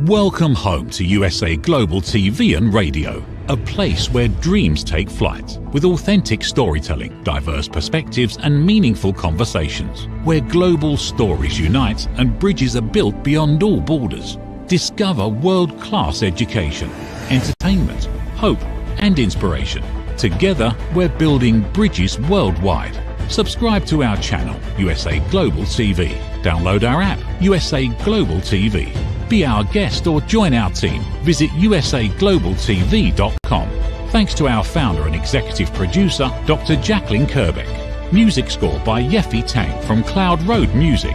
Welcome home to USA Global TV and Radio, a place where dreams take flight, with authentic storytelling, diverse perspectives and meaningful conversations, where global stories unite and bridges are built beyond all borders. Discover world-class education, entertainment, hope and inspiration. Together, we're building bridges worldwide. Subscribe to our channel, USA Global TV. Download our app, USA Global TV. Be our guest or join our team. Visit usaglobaltv.com. Thanks to our founder and executive producer, Dr. Jacqueline Kerbeck. Music score by Yeffy Tang from Cloud Road Music.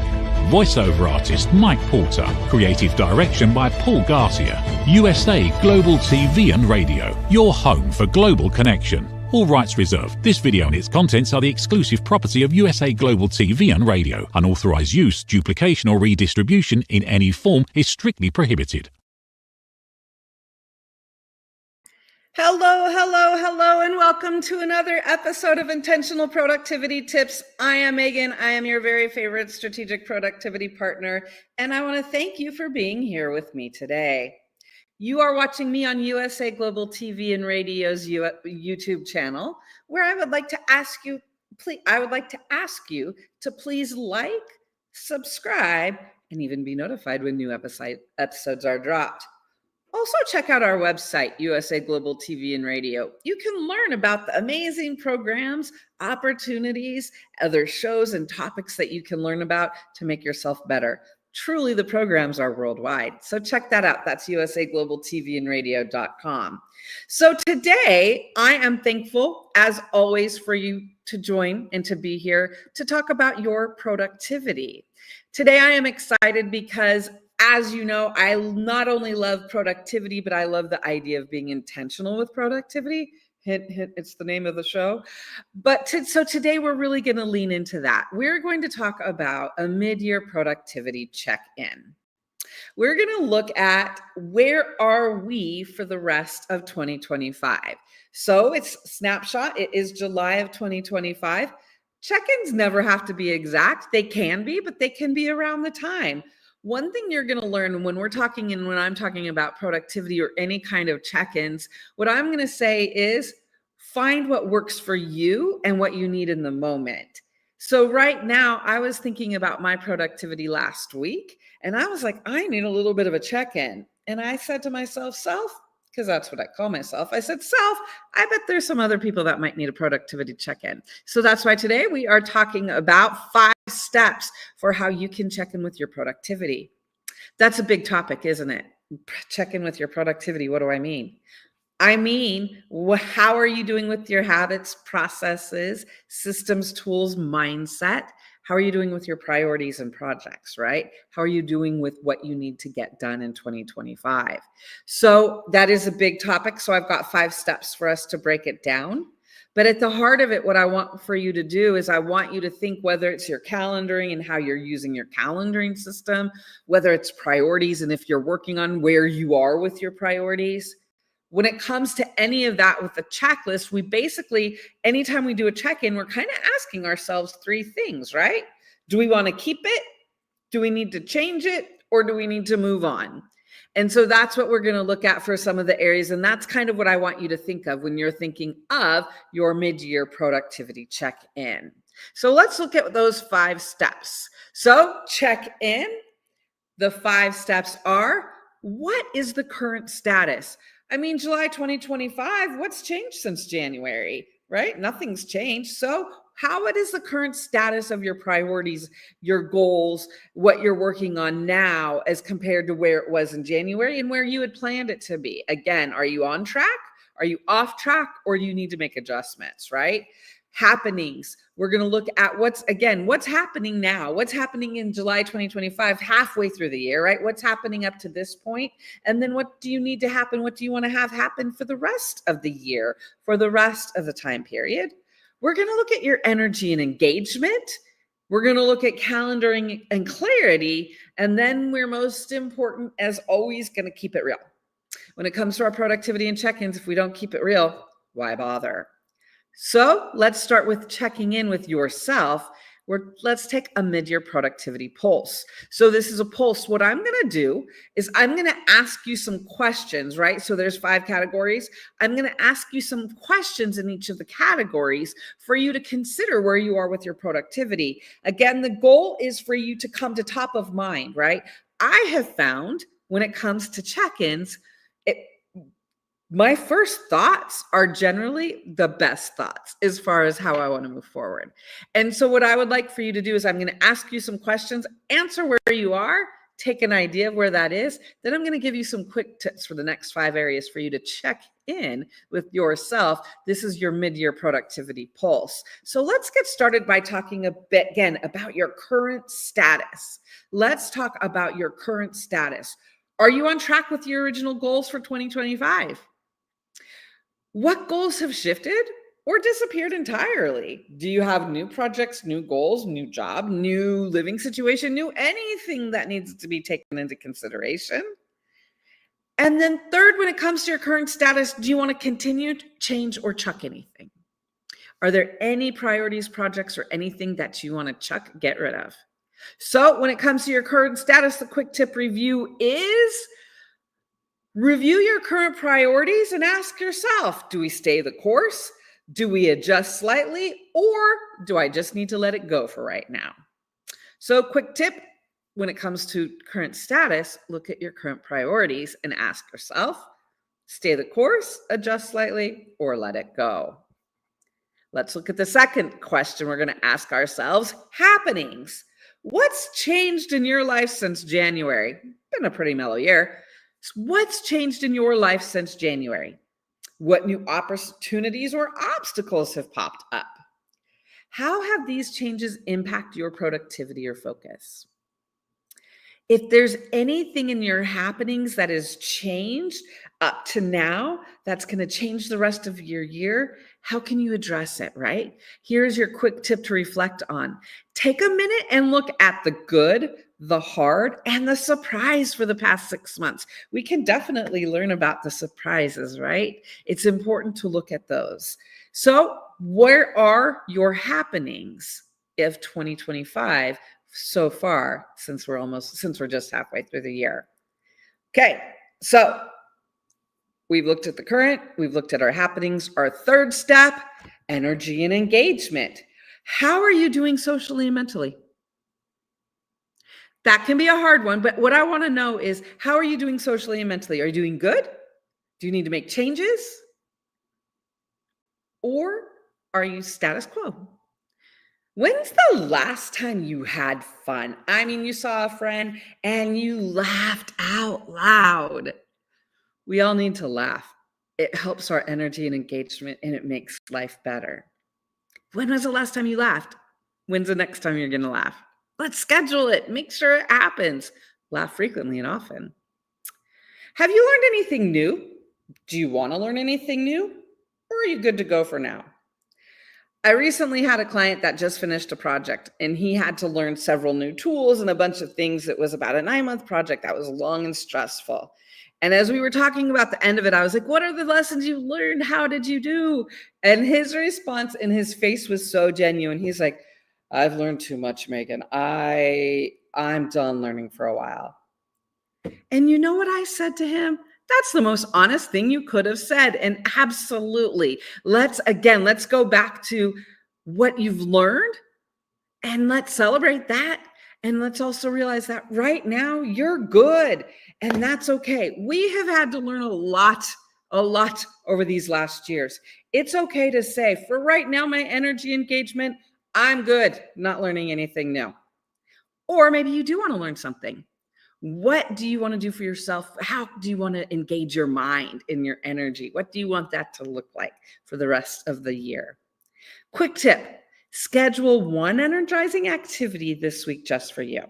Voiceover artist Mike Porter. Creative direction by Paul Garcia. USA Global TV and Radio, your home for global connection. All rights reserved. This video and its contents are the exclusive property of USA Global TV and Radio. Unauthorized use, duplication or redistribution in any form is strictly prohibited. Hello, and welcome to another episode of Intentional Productivity Tips. I am Megan. I am your very favorite strategic productivity partner, and I want to thank you for being here with me today. You are watching me on USA Global TV and Radio's YouTube channel, where I would like to ask you to please like, subscribe, and even be notified when new episodes are dropped. Also, check out our website, USA Global TV and Radio. You can learn about the amazing programs, opportunities, other shows, and topics that you can learn about to make yourself better. Truly, the programs are worldwide. So check that out. That's usaglobaltvandradio.com. So today, I am thankful, as always, for you to join and to be here to talk about your productivity. Today, I am excited because, as you know, I not only love productivity, but I love the idea of being intentional with productivity. Hint, hint, it's the name of the show. So today we're really going to lean into that. We're going to talk about a mid-year productivity check-in. We're going to look at where are we for the rest of 2025. So it's snapshot. It is July of 2025. Check-ins never have to be exact. They can be, but they can be around the time. One thing you're going to learn when I'm talking about productivity or any kind of check-ins, what I'm going to say is find what works for you and what you need in the moment. So right now, I was thinking about my productivity last week, and I was like, I need a little bit of a check-in. And I said to myself, self, because that's what I call myself. I said, self, I bet there's some other people that might need a productivity check-in. So that's why today we are talking about 5 steps for how you can check in with your productivity. That's a big topic, isn't it? Check in with your productivity. What do I mean? I mean, how are you doing with your habits, processes, systems, tools, mindset? How are you doing with your priorities and projects, right? How are you doing with what you need to get done in 2025? So that is a big topic. So I've got 5 steps for us to break it down. But at the heart of it, what I want for you to do is I want you to think whether it's your calendaring and how you're using your calendaring system, whether it's priorities and if you're working on where you are with your priorities. When it comes to any of that with the checklist, we basically, anytime we do a check-in, we're kind of asking ourselves 3 things, right? Do we want to keep it? Do we need to change it? Or do we need to move on? And so that's what we're going to look at for some of the areas. And that's kind of what I want you to think of when you're thinking of your mid-year productivity check-in. So let's look at those 5 steps. So check in. The 5 steps are, what is the current status? I mean, July 2025, what's changed since January, right? Nothing's changed. So what is the current status of your priorities, your goals, what you're working on now as compared to where it was in January and where you had planned it to be? Again, are you on track? Are you off track? Or do you need to make adjustments, right? Happenings. We're going to look at what's happening now, what's happening in July 2025, halfway through the year, right? What's happening up to this point? And then what do you need to happen? What do you want to have happen for the rest of the year, for the rest of the time period? We're going to look at your energy and engagement. We're going to look at calendaring and clarity. And then we're most important, as always, going to keep it real. When it comes to our productivity and check-ins, if we don't keep it real, why bother? So let's start with checking in with yourself. let's take a mid-year productivity pulse. So this is a pulse. What I'm going to do is I'm going to ask you some questions, right? So there's 5 categories. I'm going to ask you some questions in each of the categories for you to consider where you are with your productivity. Again, the goal is for you to come to top of mind, right? I have found when it comes to check-ins, my first thoughts are generally the best thoughts as far as how I want to move forward. And so what I would like for you to do is I'm going to ask you some questions, answer where you are, take an idea of where that is. Then I'm going to give you some quick tips for the next 5 areas for you to check in with yourself. This is your mid-year productivity pulse. So let's get started by talking a bit again about your current status. Let's talk about your current status. Are you on track with your original goals for 2025? What goals have shifted or disappeared entirely? Do you have new projects, new goals, new job, new living situation, new anything that needs to be taken into consideration? And then third, when it comes to your current status, do you want to continue, change, or chuck anything? Are there any priorities, projects, or anything that you want to chuck, get rid of? So when it comes to your current status, the quick tip review is review your current priorities and ask yourself, do we stay the course? Do we adjust slightly? Or do I just need to let it go for right now? So quick tip, when it comes to current status, look at your current priorities and ask yourself, stay the course, adjust slightly, or let it go. Let's look at the second question we're going to ask ourselves, happenings. What's changed in your life since January? Been a pretty mellow year. What's changed in your life since January? What new opportunities or obstacles have popped up? How have these changes impacted your productivity or focus? If there's anything in your happenings that has changed up to now, that's going to change the rest of your year, how can you address it, right? Here's your quick tip to reflect on. Take a minute and look at the good, the hard, and the surprise for the past 6 months. We can definitely learn about the surprises, right? It's important to look at those. So where are your happenings of 2025 so far, since we're just halfway through the year? Okay, so we've looked at the current, we've looked at our happenings. Our third step, energy and engagement. How are you doing socially and mentally? That can be a hard one, but what I want to know is, how are you doing socially and mentally? Are you doing good? Do you need to make changes? Or are you status quo? When's the last time you had fun? I mean, you saw a friend and you laughed out loud. We all need to laugh. It helps our energy and engagement, and it makes life better. When was the last time you laughed? When's the next time you're going to laugh? Let's schedule it. Make sure it happens. Laugh frequently and often. Have you learned anything new? Do you want to learn anything new? Or are you good to go for now? I recently had a client that just finished a project, and he had to learn several new tools and a bunch of things. It was about a 9-month project that was long and stressful. And as we were talking about the end of it, I was like, what are the lessons you learned? How did you do? And his response in his face was so genuine. He's like, I've learned too much, Megan. I'm done learning for a while. And you know what I said to him? That's the most honest thing you could have said. And absolutely, let's go back to what you've learned, and let's celebrate that. And let's also realize that right now you're good, and that's okay. We have had to learn a lot over these last years. It's okay to say, for right now, my energy engagement, I'm good, not learning anything new. Or maybe you do want to learn something. What do you want to do for yourself? How do you want to engage your mind and your energy? What do you want that to look like for the rest of the year? Quick tip, schedule one energizing activity this week just for you.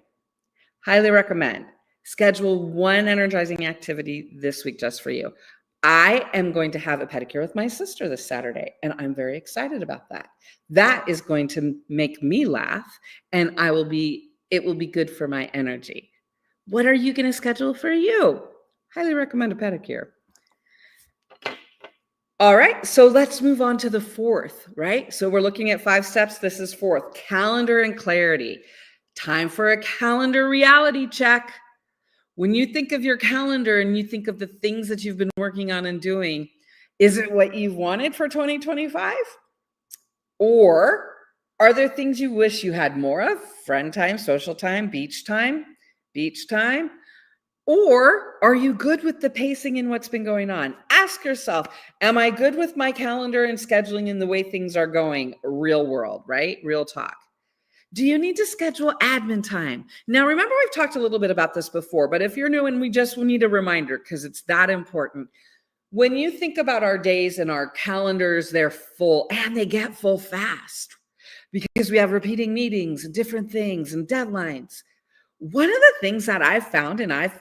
Highly recommend. Schedule one energizing activity this week just for you. I am going to have a pedicure with my sister this Saturday, and I'm very excited about that. That is going to make me laugh, and it will be good for my energy. What are you going to schedule for you? Highly recommend a pedicure. All right, so let's move on to the fourth, right? So we're looking at 5 steps. This is fourth, calendar and clarity. Time for a calendar reality check. When you think of your calendar and you think of the things that you've been working on and doing, is it what you wanted for 2025? Or are there things you wish you had more of? Friend time, social time, beach time, beach time? Or are you good with the pacing and what's been going on? Ask yourself, am I good with my calendar and scheduling and the way things are going? Real world, right? Real talk. Do you need to schedule admin time? Now, remember, we've talked a little bit about this before, but if you're new and we need a reminder because it's that important. When you think about our days and our calendars, they're full and they get full fast because we have repeating meetings and different things and deadlines. One of the things that I've found and I've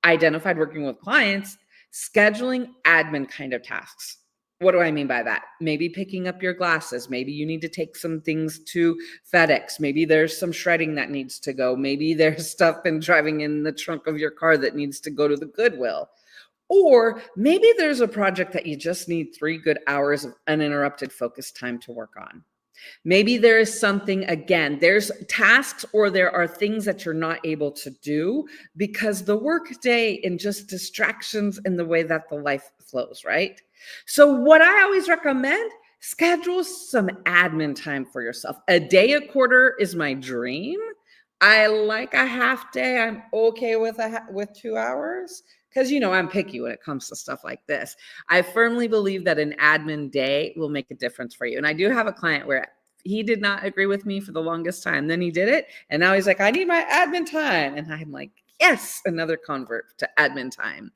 identified working with clients, scheduling admin kind of tasks. What do I mean by that? Maybe picking up your glasses. Maybe you need to take some things to FedEx. Maybe there's some shredding that needs to go. Maybe there's stuff been driving in the trunk of your car that needs to go to the Goodwill. Or maybe there's a project that you just need 3 good hours of uninterrupted focus time to work on. Maybe there is something, again, there's tasks or there are things that you're not able to do because the work day and just distractions in the way that the life flows, right? So what I always recommend, schedule some admin time for yourself. A day a quarter is my dream. I like a half day. I'm okay with 2 hours. Because, I'm picky when it comes to stuff like this. I firmly believe that an admin day will make a difference for you. And I do have a client where he did not agree with me for the longest time. Then he did it. And now he's like, I need my admin time. And I'm like, yes, another convert to admin time.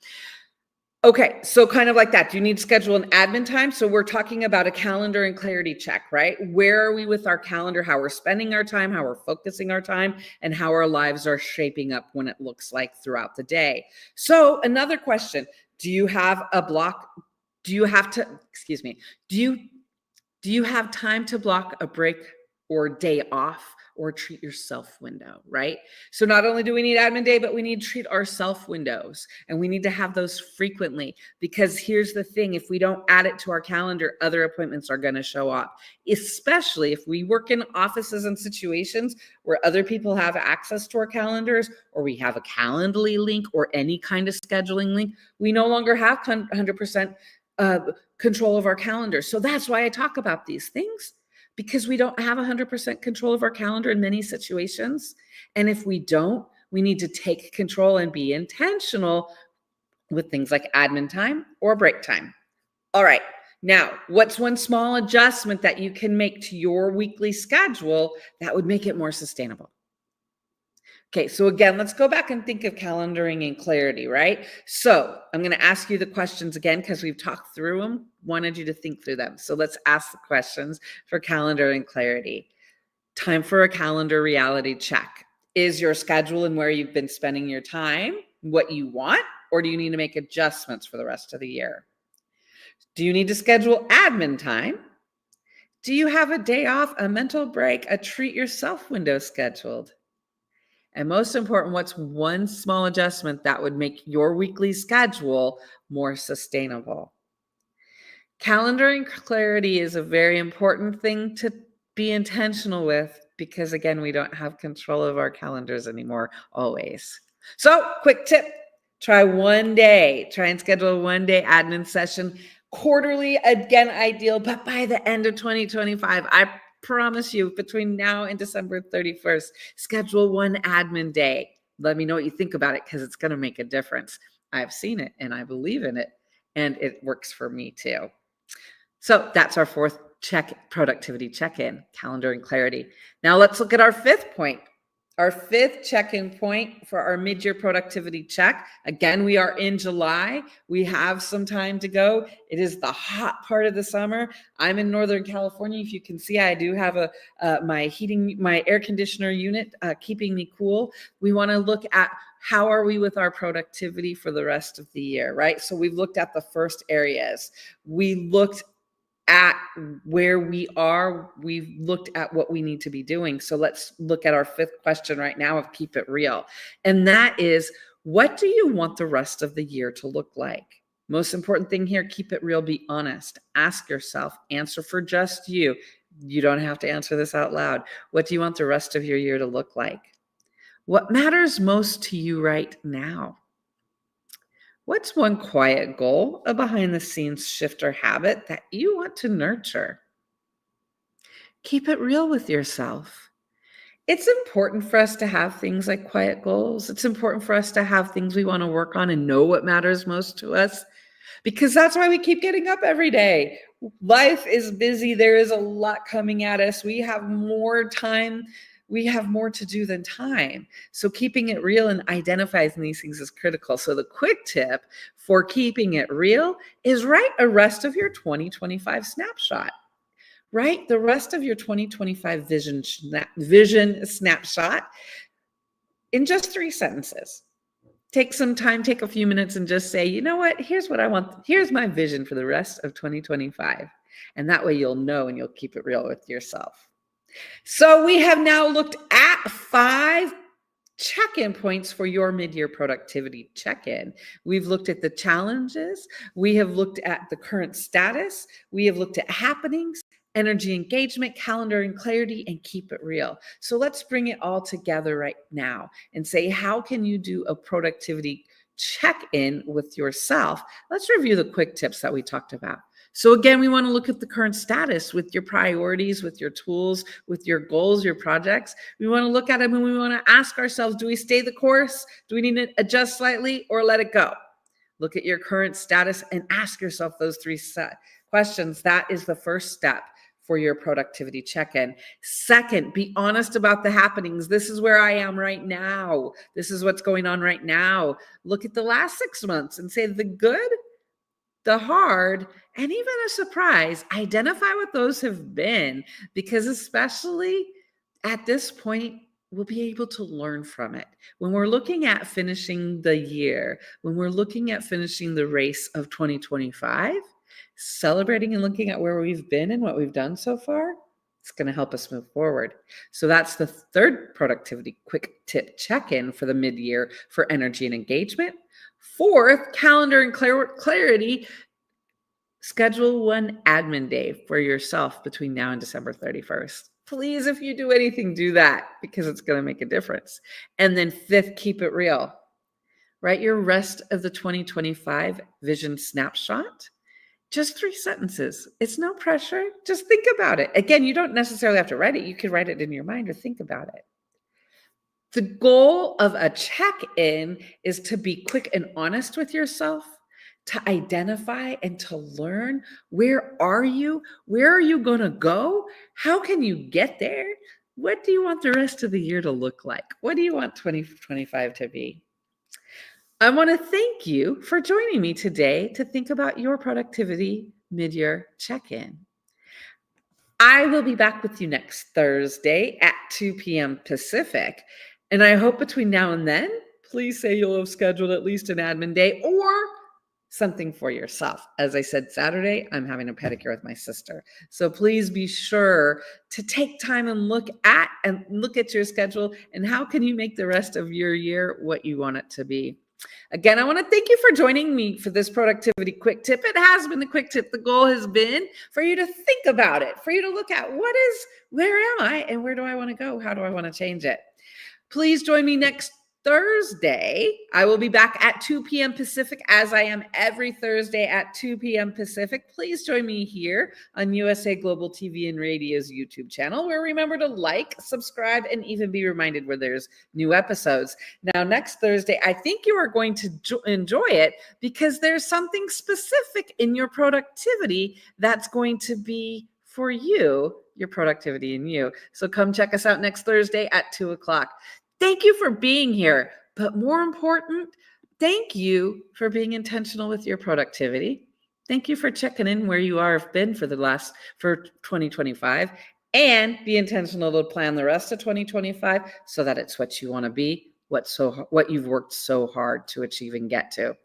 Okay, so kind of like that. Do you need to schedule an admin time? So we're talking about a calendar and clarity check, right? Where are we with our calendar, how we're spending our time, how we're focusing our time, and how our lives are shaping up when it looks like throughout the day. So another question, do you have a block? Do you have time to block a break or day off or treat yourself window, right? So not only do we need admin day, but we need to treat ourself windows, and we need to have those frequently, because here's the thing, if we don't add it to our calendar, other appointments are going to show up, especially if we work in offices and situations where other people have access to our calendars, or we have a Calendly link or any kind of scheduling link. We no longer have 100% control of our calendar. So that's why I talk about these things, because we don't have 100% control of our calendar in many situations. And if we don't, we need to take control and be intentional with things like admin time or break time. All right. Now, what's one small adjustment that you can make to your weekly schedule that would make it more sustainable? Okay, so again, let's go back and think of calendaring and clarity, right? So I'm going to ask you the questions again because we've talked through them, wanted you to think through them. So let's ask the questions for calendar and clarity. Time for a calendar reality check. Is your schedule and where you've been spending your time what you want, or do you need to make adjustments for the rest of the year? Do you need to schedule admin time? Do you have a day off, a mental break, a treat yourself window scheduled? And most important, what's one small adjustment that would make your weekly schedule more sustainable? Calendaring clarity is a very important thing to be intentional with, because again, we don't have control of our calendars anymore, always. So quick tip, try and schedule a 1-day admin session quarterly, again, ideal, but by the end of 2025, I promise you, between now and December 31st, schedule 1 admin day. Let me know what you think about it, because it's going to make a difference. I've seen it and I believe in it, and it works for me too. So that's our 4th productivity check-in, calendar and clarity. Now let's look at our 5th point. Our 5th check-in point for our mid-year productivity check. Again, we are in July. We have some time to go. It is the hot part of the summer. I'm in Northern California. If you can see, I do have my air conditioner unit keeping me cool. We want to look at how are we with our productivity for the rest of the year, right? So we've looked at the first areas. We looked at where we are. We've looked at what we need to be doing. So let's look at our 5th question right now of Keep It Real. And that is, what do you want the rest of the year to look like? Most important thing here, keep it real, be honest. Ask yourself, answer for just you. You don't have to answer this out loud. What do you want the rest of your year to look like? What matters most to you right now? What's one quiet goal, a behind the scenes shift or habit that you want to nurture? Keep it real with yourself. It's important for us to have things like quiet goals. It's important for us to have things we want to work on and know what matters most to us, because that's why we keep getting up every day. Life is busy. There is a lot coming at us. We have more time. We have more to do than time. So keeping it real and identifying these things is critical. So the quick tip for keeping it real is write a rest of your 2025 snapshot. Write the rest of your 2025 vision snapshot in just 3 sentences. Take some time, take a few minutes and just say, you know what, here's what I want. Here's my vision for the rest of 2025. And that way you'll know and you'll keep it real with yourself. So we have now looked at 5 check-in points for your mid-year productivity check-in. We've looked at the challenges. We have looked at the current status. We have looked at happenings, energy engagement, calendar and clarity, and keep it real. So let's bring it all together right now and say, how can you do a productivity check-in with yourself? Let's review the quick tips that we talked about. So again, we want to look at the current status with your priorities, with your tools, with your goals, your projects. We want to look at them and we want to ask ourselves, do we stay the course? Do we need to adjust slightly or let it go? Look at your current status and ask yourself those 3 questions. That is the first step for your productivity check-in. Second, be honest about the happenings. This is where I am right now. This is what's going on right now. Look at the last 6 months and say the good, the hard, and even a surprise. Identify what those have been, because especially at this point, we'll be able to learn from it. When we're looking at finishing the year, when we're looking at finishing the race of 2025, celebrating and looking at where we've been and what we've done so far, it's going to help us move forward. So that's the third productivity quick tip check-in for the mid-year for energy and engagement. Fourth, calendar and clarity. Schedule one admin day for yourself between now and December 31st. Please, if you do anything, do that, because it's going to make a difference. And then fifth, keep it real. Write your rest of the 2025 vision snapshot. Just 3 sentences. It's no pressure. Just think about it. Again, you don't necessarily have to write it. You can write it in your mind or think about it. The goal of a check-in is to be quick and honest with yourself, to identify and to learn, where are you? Where are you going to go? How can you get there? What do you want the rest of the year to look like? What do you want 2025 to be? I want to thank you for joining me today to think about your productivity mid-year check-in. I will be back with you next Thursday at 2 p.m. Pacific. And I hope between now and then, please say you'll have scheduled at least an admin day or something for yourself. As I said, Saturday, I'm having a pedicure with my sister. So please be sure to take time and look at your schedule and how can you make the rest of your year what you want it to be. Again, I want to thank you for joining me for this productivity quick tip. It has been the quick tip. The goal has been for you to think about it, for you to look at where am I and where do I want to go? How do I want to change it? Please join me next Thursday. I will be back at 2 p.m. Pacific, as I am every Thursday at 2 p.m. Pacific. Please join me here on USA Global TV and Radio's YouTube channel, where remember to like, subscribe, and even be reminded where there's new episodes. Now, next Thursday, I think you are going to enjoy it because there's something specific in your productivity that's going to be for you, your productivity and you. So come check us out next Thursday at 2 o'clock. Thank you for being here, but more important, thank you for being intentional with your productivity. Thank you for checking in where you have been for 2025, and be intentional to plan the rest of 2025 so that it's what you want to be, what you've worked so hard to achieve and get to.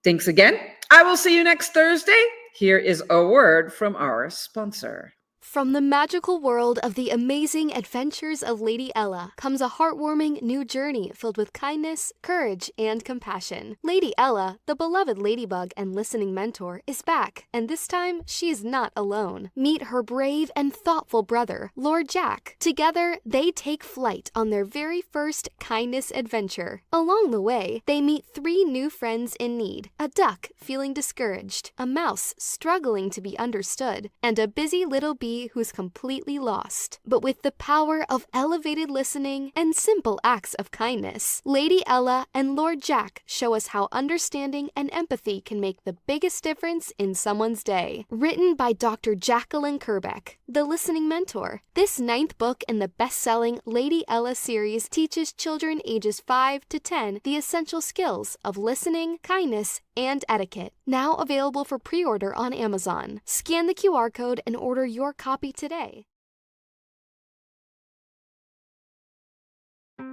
Thanks again. I will see you next Thursday. Here is a word from our sponsor. From the magical world of the amazing adventures of Lady Ella comes a heartwarming new journey filled with kindness, courage, and compassion. Lady Ella, the beloved ladybug and listening mentor, is back, and this time she is not alone. Meet her brave and thoughtful brother, Lord Jack. Together, they take flight on their very first kindness adventure. Along the way, they meet 3 new friends in need: a duck feeling discouraged, a mouse struggling to be understood, and a busy little bee who's completely lost. But with the power of elevated listening and simple acts of kindness, Lady Ella and Lord Jack show us how understanding and empathy can make the biggest difference in someone's day. Written by Dr. Jacqueline Kerbeck, the listening mentor, this 9th book in the best-selling Lady Ella series teaches children ages 5 to 10 the essential skills of listening, kindness, and etiquette. Now available for pre-order on Amazon. Scan the QR code and order your copy today.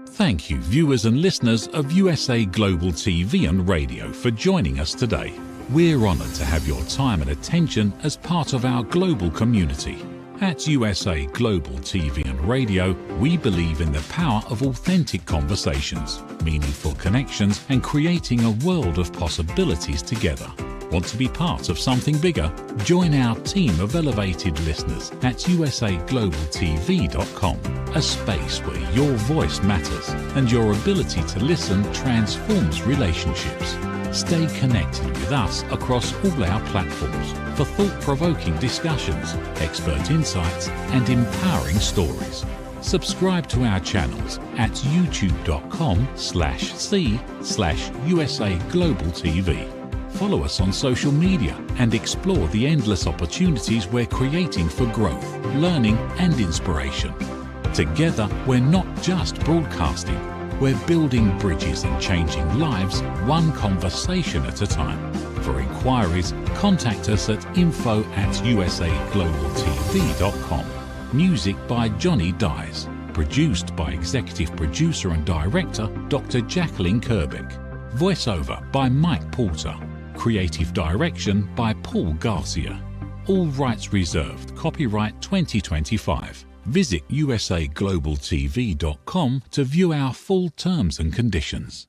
Thank you, viewers and listeners of USA Global TV and Radio, for joining us today. We're honoured to have your time and attention as part of our global community. At USA Global TV and Radio, we believe in the power of authentic conversations, meaningful connections, and creating a world of possibilities together. Want to be part of something bigger? Join our team of elevated listeners at usaglobaltv.com, a space where your voice matters and your ability to listen transforms relationships. Stay connected with us across all our platforms for thought-provoking discussions, expert insights, and empowering stories. Subscribe to our channels at youtube.com/c/USAGlobalTV. Follow us on social media and explore the endless opportunities we're creating for growth, learning, and inspiration. Together, we're not just broadcasting. We're building bridges and changing lives, one conversation at a time. For inquiries, contact us at info@usaglobaltv.com. Music by Johnny Dyes. Produced by Executive Producer and Director Dr. Jacqueline Kerbeck. Voiceover by Mike Porter. Creative Direction by Paul Garcia. All rights reserved. Copyright 2025. Visit usaglobaltv.com to view our full terms and conditions.